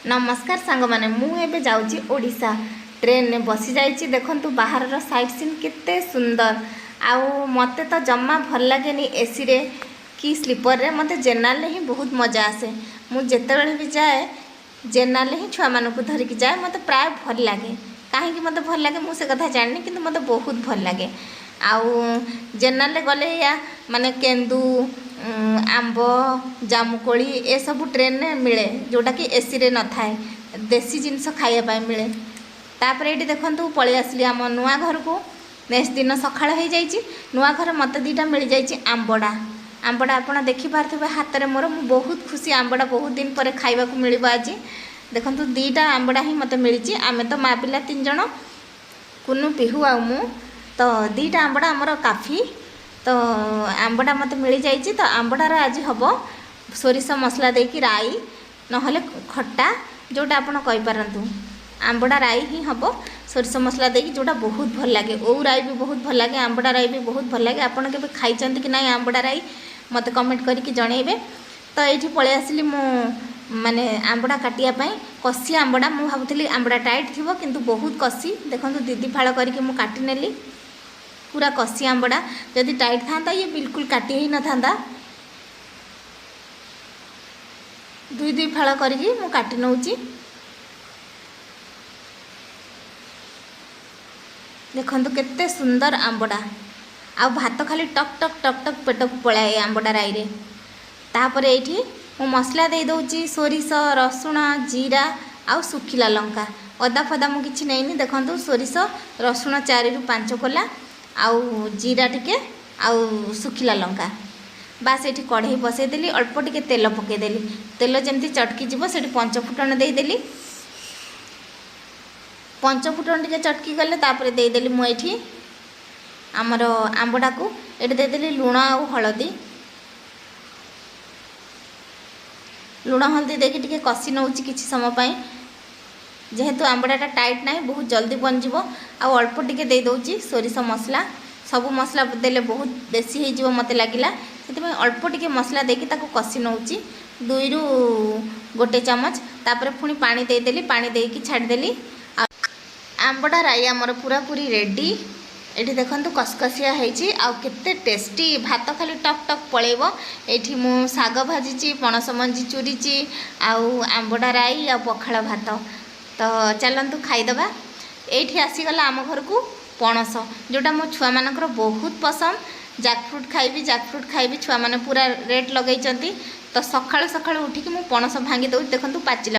नमस्कार सांग माने मु एबे जाउची ओडिशा ट्रेन ने बसी जाइची देखंतु बाहर रो साइड सीन केते सुंदर आउ मते तो जम्मा भल लागेनी एसी रे कि स्लीपर रे मते जनरल ही बहुत मजा आसे। मु जेते बेले भी जाए जनरल ही छुआ मानू को धरिक जाए मते प्राय भल लागे कहीं मते भल लागे मु से कथा जाननी किंतु मते बहुत भल लागे। आउ जनरल गले या माने केंदू आंब जामुकोली ए सब ट्रेन में मिले जोटा कि एसी रे न थाए देसी जिनस खाइबा मिले। तापर ये देखु पलि आसली आम नुआ घर को नेक्स्ट दिन सकाळ हो जाइए नुआ घर मत दीटा मिल जाइए आंबड़ा आंबड़ा आप देखिपे हाथ में मोर बहुत खुशी आंबड़ा बहुत दिन पर खाइबा मिल आज देखु दीटा आंबड़ा ही मत मिली आम तो माँ पिला 3 जन कुनु पिहू आ मु तो दीटा आंबड़ा आमर काफी तो आंबड़ा मत मिल जाइए। तो आंबड़ार आज हम सोरिष मसला देकी राई नहले खट्टा जोटा आपड़ कहींपारतु आंबड़ा राई ही हम सोरिष मसला देकी जोटा बहुत भल लगे। ओ राई भी बहुत भल लगे आंबड़ा राई भी बहुत भल लगे। आपड़ के खाई कि ना आंबड़ा राई मत कमेंट करके जनइबे। तो ये पलि आसली मु माने आंबड़ा काटियापाई कसी आंबड़ा मु भावुली आंबड़ा टाइट थी किंतु बहुत कसी देखो दीदी फाड़ करके मु काटी नेली पूरा कसी आंबड़ा जदि टाइट था ये बिल्कुल काटी ही न था दुई फाड़ करके मु काटी नौची। देखंतु केते सुंदर आंबड़ा आ भात खाली टक टक टक टक पेट को पलाए आंबड़ा राई रे। तापर एठी मु मसला दे दउची सोरिष रसुण जीरा आ सुखिला लंका अदा फदा मु किछि नैनी। देखंतु सोरिष रसुण 4 रु 5 कोला आउ जीरा टिके आउ सुखिला लंका बास ये कढ़ई बसईदेली अल्प टिके तेल पकईदेली तेल जमी चटकी जीव से 5 फुटण देदेली 5 फुटण टिके चटकी गले तापर देदेली मुझे आमर आंबड़ा को ये देदेली लुण आउ हलदी लुण हल्दी देके टिके कषि नौची किछि समय पाई जेहेतु आंबड़ाटा टाइट ना बहुत जल्दी बनजिव आउ अल्प टिके दे दउची सोरिष मसला सबू मसला देले बहुत देसी हो मत लगिला से अल्प टिके मसला देकी ताको कषि नौची 2 रु 1 चमच तापर पुणी पानी देदेली पानी देकी छाड़देली आंबड़ा राई आमर पूरा पूरी रेडी। ये देखो कसकसिया होती आउ केते टेस्टी भात खाली टक टक पलैब। ये मु साग भाजी पणस मंजी चूरीची आउ आंबड़ा राई आ पखाଳ भात तो चलतु खाईदबा। ये आसीगला आम घर को पणस जोटा मो छुआ मानकर बहुत पसंद जैकफ्रूट खाइबी छुआ माने पूरा रेट लगेइचंती। तो सकाळु सकाळु उठिकी मु पणस भांगी दउ देखंतु पाचिला।